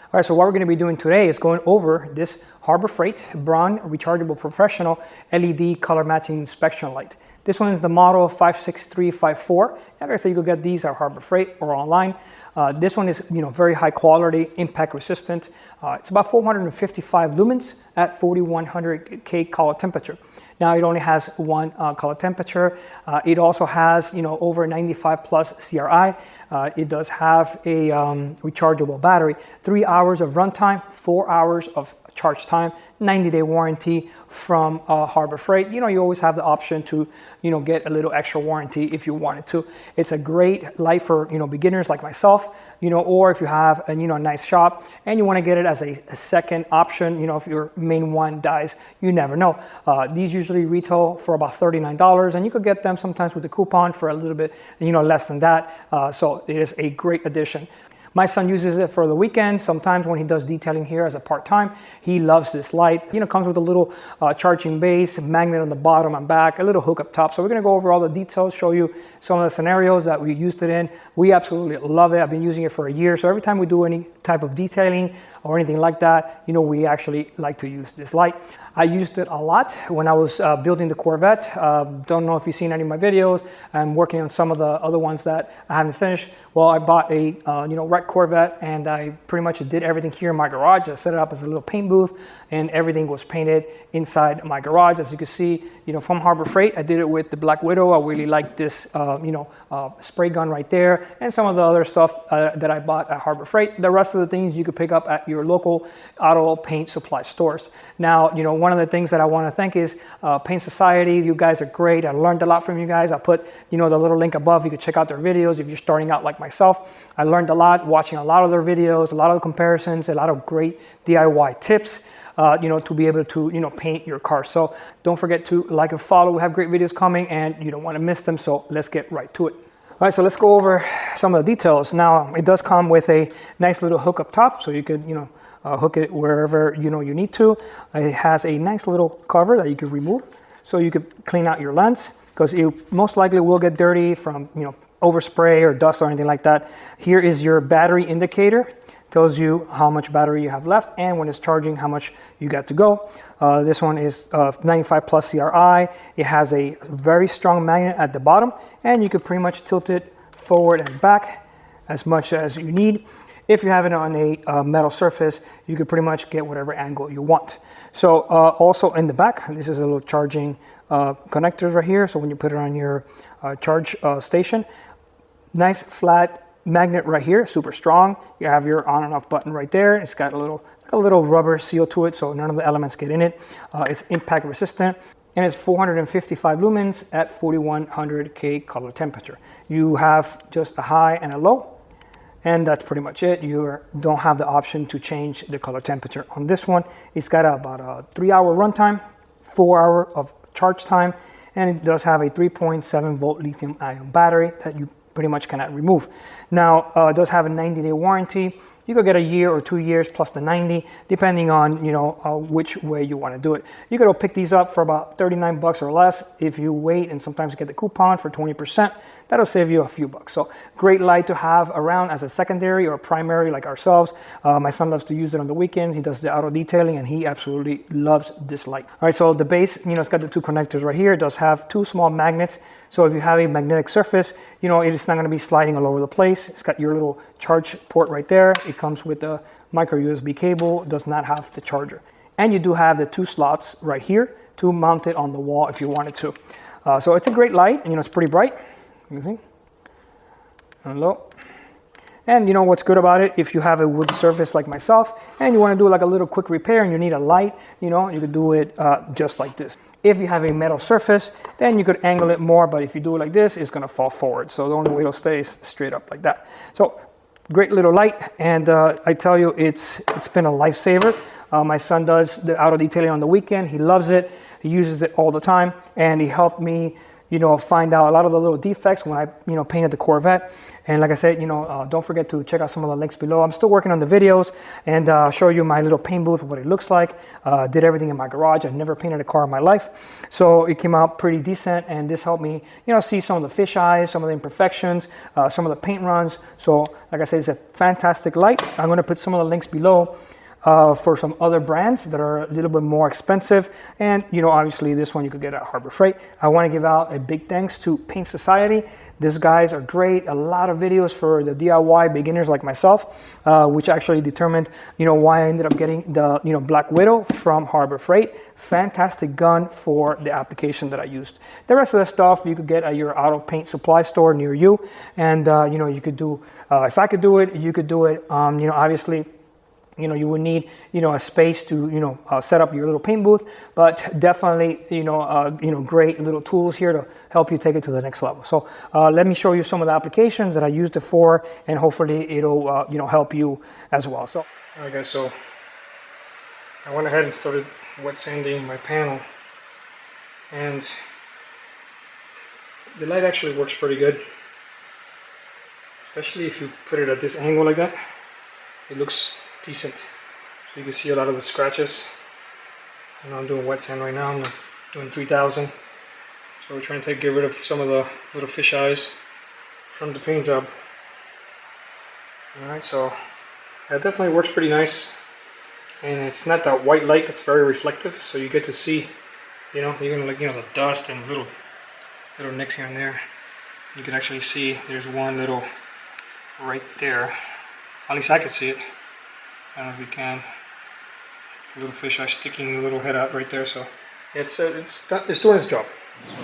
All right, so what we're going to be doing today is going over this Harbor Freight Braun rechargeable professional LED color matching inspection light. This one is the model 56354. Like I said, you can get these at Harbor Freight or online. This one is very high quality, impact resistant. It's about 455 lumens at 4100K color temperature. Now it only has one color temperature. It also has over 95 plus CRI. It does have a rechargeable battery, 3 hours of runtime, 4 hours of charge time, 90-day warranty from Harbor Freight. You always have the option to get a little extra warranty if you wanted to. It's a great light for beginners like myself, or if you have a nice shop and you want to get it as a second option. If your main one dies, you never know. These usually retail for about $39, and you could get them sometimes with a coupon for a little bit less than that. So it is a great addition. My son uses it for the weekends. Sometimes when he does detailing here as a part-time, he loves this light. Comes with a little charging base, magnet on the bottom and back, a little hook up top. So we're gonna go over all the details, show you some of the scenarios that we used it in. We absolutely love it. I've been using it for a year. So every time we do any type of detailing or anything like that, we actually like to use this light. I used it a lot when I was building the Corvette. Don't know if you've seen any of my videos. I'm working on some of the other ones that I haven't finished. Well, I bought a wrecked Corvette, and I pretty much did everything here in my garage. I set it up as a little paint booth, and everything was painted inside my garage. As you can see, from Harbor Freight, I did it with the Black Widow. I really like this, spray gun right there, and some of the other stuff that I bought at Harbor Freight. The rest of the things you could pick up at your local auto paint supply stores. Now, one of the things that I want to thank is Paint Society. You guys are great. I learned a lot from you guys. I put, the little link above. You can check out their videos if you're starting out like myself. I learned a lot watching a lot of their videos, a lot of the comparisons, a lot of great DIY tips. To be able to, paint your car. So don't forget to like and follow. We have great videos coming and you don't want to miss them. So let's get right to it. All right, so let's go over some of the details. Now, it does come with a nice little hook up top, so you could, hook it wherever, you need to. It has a nice little cover that you can remove, so you could clean out your lens, because it most likely will get dirty from, overspray or dust or anything like that. Here is your battery indicator. Tells you how much battery you have left, and when it's charging, how much you got to go. This one is 95 plus CRI. It has a very strong magnet at the bottom, and you could pretty much tilt it forward and back as much as you need. If you have it on a metal surface, you could pretty much get whatever angle you want. So also in the back, this is a little charging connectors right here. So when you put it on your charge station, nice flat magnet right here, super strong. You have your on and off button right there. It's got a little rubber seal to it, so none of the elements get in it. It's impact resistant, and it's 455 lumens at 4100K color temperature. You have just a high and a low, and that's pretty much it. You don't have the option to change the color temperature on this one. It's got about a 3 hour runtime, 4 hour of charge time, and it does have a 3.7 volt lithium ion battery that you pretty much cannot remove. Now, it does have a 90-day warranty. You could get a year or 2 years plus the 90, depending on which way you want to do it. You could pick these up for about 39 bucks or less. If you wait and sometimes get the coupon for 20%, that'll save you a few bucks. So great light to have around as a secondary or primary like ourselves. My son loves to use it on the weekends. He does the auto detailing, and he absolutely loves this light. All right, so the base, it's got the two connectors right here. It does have two small magnets. So if you have a magnetic surface, it's not going to be sliding all over the place. It's got your little charge port right there. It comes with a micro USB cable. It does not have the charger. And you do have the two slots right here to mount it on the wall if you wanted to. So it's a great light. It's pretty bright. You see? And low. And what's good about it, if you have a wood surface like myself and you want to do like a little quick repair and you need a light, you could do it just like this. If you have a metal surface, then you could angle it more, but if you do it like this, it's going to fall forward. So the only way it'll stay is straight up like that. So great little light, and I tell you, it's been a lifesaver. My son does the auto detailing on the weekend. He loves it. He uses it all the time, and he helped me find out a lot of the little defects when I, painted the Corvette. And like I said, don't forget to check out some of the links below. I'm still working on the videos and show you my little paint booth, what it looks like. Did everything in my garage. I've never painted a car in my life. So it came out pretty decent, and this helped me, see some of the fisheyes, some of the imperfections, some of the paint runs. So like I said, it's a fantastic light. I'm gonna put some of the links below for some other brands that are a little bit more expensive. And, obviously this one you could get at Harbor Freight. I want to give out a big thanks to Paint Society. These guys are great. A lot of videos for the DIY beginners like myself, which actually determined, why I ended up getting the, Black Widow from Harbor Freight. Fantastic gun for the application that I used. The rest of the stuff you could get at your auto paint supply store near you. And, you could do, if I could do it, you could do it. Obviously, you would need, a space to, set up your little paint booth, but definitely, great little tools here to help you take it to the next level. So let me show you some of the applications that I used it for, and hopefully it'll, help you as well. So, all right, guys, so I went ahead and started wet sanding my panel, and the light actually works pretty good, especially if you put it at this angle like that. It looks decent. So you can see a lot of the scratches. And I'm doing wet sand right now. I'm doing 3000. So we're trying to get rid of some of the little fish eyes from the paint job. Alright, so it definitely works pretty nice. And it's not that white light that's very reflective, so you get to see, even like, the dust and little nicks here and there. You can actually see there's one little right there. At least I can see it. I don't know if you can. A little fisheye sticking the little head out right there. So it's doing its job. So,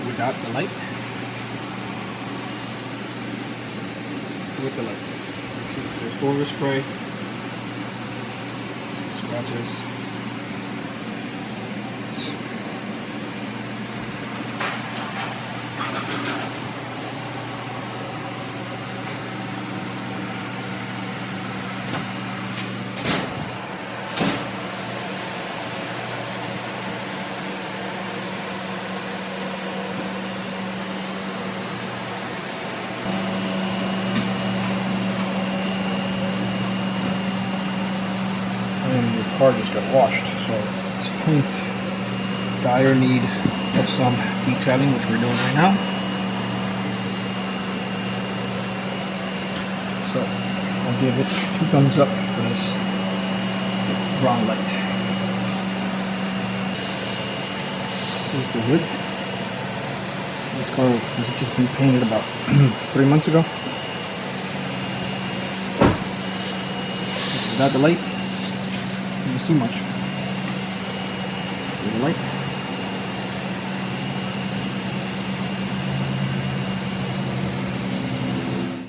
without the light, with the light, you see there's overspray, scratches. And the car just got washed, so this paint's dire need of some detailing, which we're doing right now. So I'll give it 2 thumbs up for this Braun light. Here's the hood. This car has just been painted about 3 months ago. Without the light, you don't see much. With the light.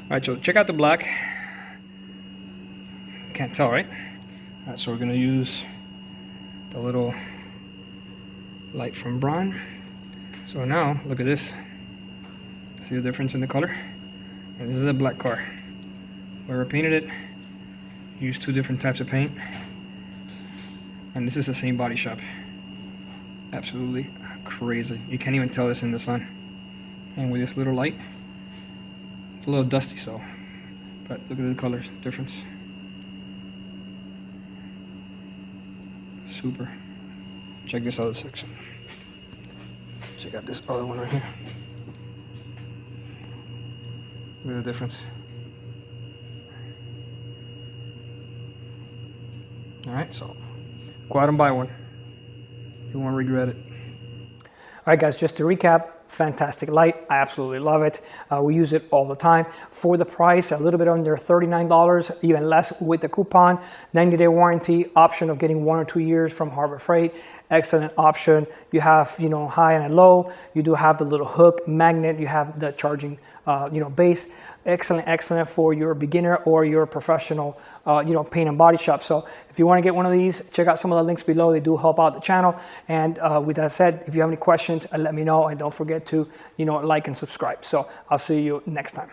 Alright, so check out the black. Can't tell, right? Alright, so we're going to use the little light from Braun. So now, look at this. See the difference in the color? And this is a black car. Whoever painted it used 2 different types of paint. And this is the same body shop. Absolutely crazy. You can't even tell this in the sun. And with this little light, it's a little dusty, so. But look at the colors difference. Super. Check this other section. Check out this other one right here. Look at the difference. Alright, so go out and buy one. You won't regret it. Alright guys, just to recap, fantastic light. I absolutely love it. We use it all the time. For the price, a little bit under $39, even less with the coupon. 90-day warranty, option of getting 1 or 2 years from Harbor Freight. Excellent option. You have, high and low. You do have the little hook magnet. You have the charging, base. Excellent for your beginner or your professional, paint and body shop. So if you want to get one of these, check out some of the links below. They do help out the channel. And with that said, if you have any questions, let me know. And don't forget to, like and subscribe. So I'll see you next time.